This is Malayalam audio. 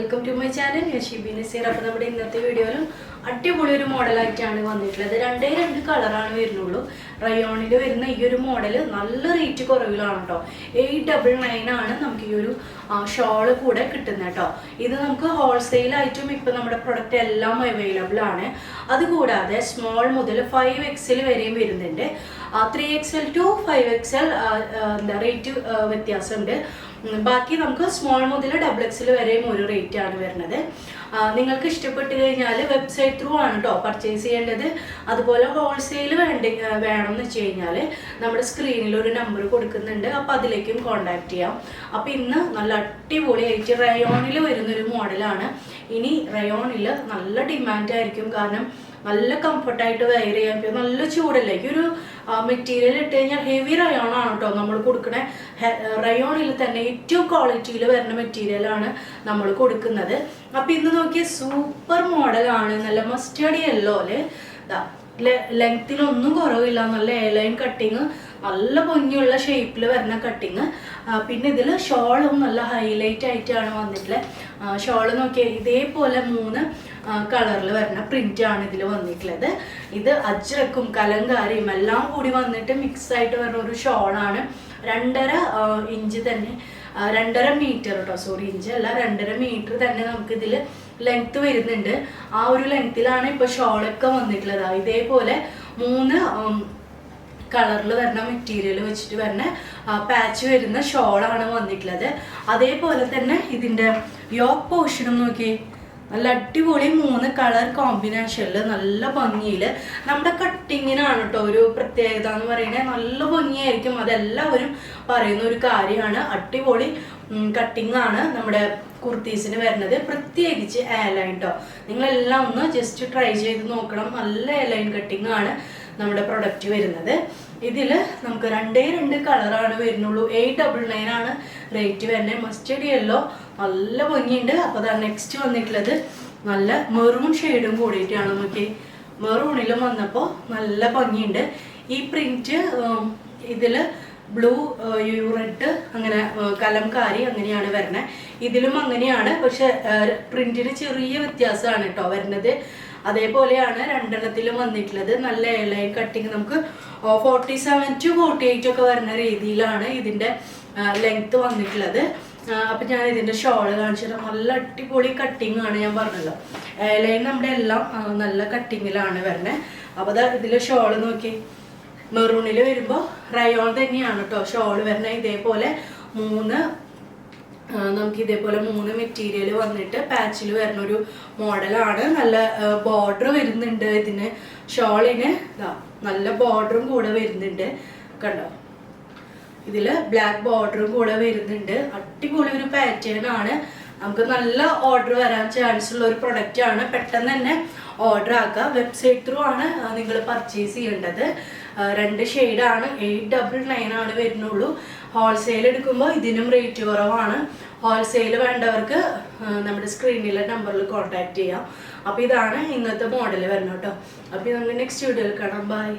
Welcome to my channel. ഞാൻ ഷിബി നസീർ. അപ്പോൾ നമ്മുടെ ഇന്നത്തെ വീഡിയോയിൽ അടിപൊളി ഒരു മോഡലായിട്ടാണ് വന്നിട്ടുള്ളത്. രണ്ട് കളറാണ് വരുന്നുള്ളൂ. റയോണിൽ വരുന്ന ഈ ഒരു മോഡൽ നല്ല റേറ്റ് കുറവിലാണ് കേട്ടോ. 899 ആണ് നമുക്ക് ഈ ഒരു ഷോള് കൂടെ കിട്ടുന്നത് കേട്ടോ. ഇത് നമുക്ക് ഹോൾസെയിലായിട്ടും ഇപ്പം നമ്മുടെ പ്രൊഡക്റ്റ് എല്ലാം അവൈലബിൾ ആണ്. അതുകൂടാതെ സ്മോൾ മുതൽ 5XL വരെയും വരുന്നുണ്ട്. 3XL to 5XL എന്താ റേറ്റ് വ്യത്യാസമുണ്ട്. ബാക്കി നമുക്ക് സ്മോൾ മുതൽ XXL വരെയും ഒരു റേറ്റ് ആണ് വരുന്നത്. നിങ്ങൾക്ക് ഇഷ്ടപ്പെട്ട് കഴിഞ്ഞാൽ വെബ്സൈറ്റ് ത്രൂ ആണ് കേട്ടോ പർച്ചേസ് ചെയ്യേണ്ടത്. അതുപോലെ ഹോൾസെയിൽ വേണമെന്ന് വെച്ച് കഴിഞ്ഞാൽ നമ്മുടെ സ്ക്രീനിൽ ഒരു നമ്പർ കൊടുക്കുന്നുണ്ട്. അപ്പോൾ അതിലേക്കും കോൺടാക്ട് ചെയ്യാം. അപ്പോൾ ഇന്ന് നല്ല അടിപൊളിയായിട്ട് റയോണിൽ വരുന്നൊരു മോഡലാണ്. ഇനി റയോണിൽ നല്ല ഡിമാൻഡായിരിക്കും. കാരണം നല്ല കംഫർട്ടായിട്ട് വെയർ ചെയ്യാൻ പറ്റും. നല്ല ചൂടല്ലേ. ഈ ഒരു മെറ്റീരിയൽ ഇട്ട് കഴിഞ്ഞാൽ ഹെവി റയോൺ ആണ് കേട്ടോ നമ്മൾ കൊടുക്കണേ. റയോണിൽ തന്നെ ഏറ്റവും ക്വാളിറ്റിയിൽ വരുന്ന മെറ്റീരിയലാണ് നമ്മൾ കൊടുക്കുന്നത്. അപ്പം ഇന്ന് നോക്കിയ സൂപ്പർ മോഡലാണ്. നല്ല മസ്റ്റേർഡ് യെല്ലോയില് ലെങ്ത്തിലൊന്നും കുറവില്ല. നല്ല എയർലൈൻ കട്ടിങ്, നല്ല ഭംഗിയുള്ള ഷേപ്പിൽ വരുന്ന കട്ടിങ്. പിന്നെ ഇതിൽ ഷോളും നല്ല ഹൈലൈറ്റ് ആയിട്ടാണ് വന്നിട്ടുള്ളത്. ഷോള് നോക്കിയാൽ ഇതേപോലെ 3 കളറിൽ വരുന്ന പ്രിന്റ് ആണ് ഇതിൽ വന്നിട്ടുള്ളത്. ഇത് അജ്രക്കും കലങ്കാരിയും എല്ലാം കൂടി വന്നിട്ട് മിക്സ് ആയിട്ട് വരുന്ന ഒരു ഷോളാണ്. 2.5 ഇഞ്ച് തന്നെ, 2.5 മീറ്റർ കേട്ടോ, സോറി ഇഞ്ച് അല്ല, 2.5 മീറ്റർ തന്നെ നമുക്ക് ഇതിൽ ലെങ്ത് വരുന്നുണ്ട്. ആ ഒരു ലെങ്ത്തിലാണ് ഇപ്പോൾ ഷോളൊക്കെ വന്നിട്ടുള്ളത്. ഇതേപോലെ 3 കളറിൽ വരുന്ന മെറ്റീരിയൽ വെച്ചിട്ട് വരുന്ന പാച്ച് വരുന്ന ഷോളാണ് വന്നിട്ടുള്ളത്. അതേപോലെ തന്നെ ഇതിൻ്റെ യോക്ക് പോർഷനും നോക്കി നല്ല അടിപൊളി 3 കളർ കോമ്പിനേഷനിൽ നല്ല ഭംഗിയിൽ. നമ്മുടെ കട്ടിങ്ങിനാണ് കേട്ടോ ഒരു പ്രത്യേകത എന്ന് പറയുന്നത്. നല്ല ഭംഗിയായിരിക്കും, അതെല്ലാവരും പറയുന്ന ഒരു കാര്യമാണ്. അടിപൊളി കട്ടിങ് ആണ് നമ്മുടെ കുർത്തീസിന് വരുന്നത്. പ്രത്യേകിച്ച് എയർലൈൻ കേട്ടോ. നിങ്ങളെല്ലാം ഒന്ന് ജസ്റ്റ് ട്രൈ ചെയ്ത് നോക്കണം. നല്ല എയർലൈൻ കട്ടിങ് ആണ് നമ്മുടെ പ്രൊഡക്റ്റ് വരുന്നത്. ഇതിൽ നമുക്ക് 2 കളറാണ് വരുന്നുള്ളൂ. 899 ആണ് റേറ്റ് വരുന്നത്. മസ്റ്റേർഡ് യെല്ലോ നല്ല ഭംഗിയുണ്ട്. അപ്പോൾ അതാണ് നെക്സ്റ്റ് വന്നിട്ടുള്ളത്. നല്ല മെറൂൺ ഷെയ്ഡും കൂടിയിട്ടാണ്. നോക്കി മെറൂണിലും വന്നപ്പോൾ നല്ല ഭംഗിയുണ്ട്. ഈ പ്രിന്റ് ഇതിൽ ബ്ലൂ, റെഡ്, അങ്ങനെ കലംകാരി അങ്ങനെയാണ് വരുന്നത്. ഇതിലും അങ്ങനെയാണ്, പക്ഷെ പ്രിന്റിന് ചെറിയ വ്യത്യാസമാണ് കേട്ടോ വരുന്നത്. അതേപോലെയാണ് 2 വന്നിട്ടുള്ളത്. നല്ല എയർലൈൻ കട്ടിങ്, നമുക്ക് 47 to 48 ഒക്കെ വരുന്ന രീതിയിലാണ് ഇതിൻ്റെ ലെങ്ത് വന്നിട്ടുള്ളത്. അപ്പം ഞാൻ ഇതിൻ്റെ ഷോള് കാണിച്ചിട്ട് നല്ല അടിപൊളി കട്ടിങ് ആണ്. ഞാൻ പറഞ്ഞല്ലോ എയർലൈൻ നമ്മുടെ എല്ലാം നല്ല കട്ടിങ്ങിലാണ് വരുന്നത്. അപ്പോൾ അതാ ഇതിൽ ഷോള് നോക്കി മെറൂണിൽ വരുമ്പോൾ റയോൺ തന്നെയാണ് കേട്ടോ ഷോള് വരുന്നത്. ഇതേപോലെ 3 നമുക്ക് ഇതേപോലെ 3 മെറ്റീരിയൽ വന്നിട്ട് പാച്ചിൽ വരുന്ന ഒരു മോഡലാണ്. നല്ല ബോർഡർ വരുന്നുണ്ട് ഇതിന്. ഷോളിന് നല്ല ബോർഡറും കൂടെ വരുന്നുണ്ട് കണ്ടോ. ഇതിൽ ബ്ലാക്ക് ബോർഡറും കൂടെ വരുന്നുണ്ട്. അടിപൊളി ഒരു പാറ്റേൺ ആണ്. നമുക്ക് നല്ല ഓർഡർ വരാൻ ചാൻസ് ഉള്ള ഒരു പ്രൊഡക്റ്റ് ആണ്. പെട്ടെന്ന് തന്നെ ഓർഡർ ആക്കുക. വെബ്സൈറ്റ് ത്രൂ ആണ് നിങ്ങൾ പർച്ചേസ് ചെയ്യേണ്ടത്. 2 ഷെയ്ഡാണ്. 899 ആണ് വരുന്നുള്ളൂ. ഹോൾസെയിൽ എടുക്കുമ്പോൾ ഇതിനും റേറ്റ് കുറവാണ്. ഹോൾസെയിൽ വേണ്ടവർക്ക് നമ്മുടെ സ്ക്രീനിലെ നമ്പറിൽ കോൺടാക്ട് ചെയ്യാം. അപ്പോൾ ഇതാണ് ഇന്നത്തെ മോഡൽ വരുന്നത് കേട്ടോ. അപ്പോൾ നമുക്ക് നെക്സ്റ്റ് വീഡിയോയിൽ കാണാം. ബൈ.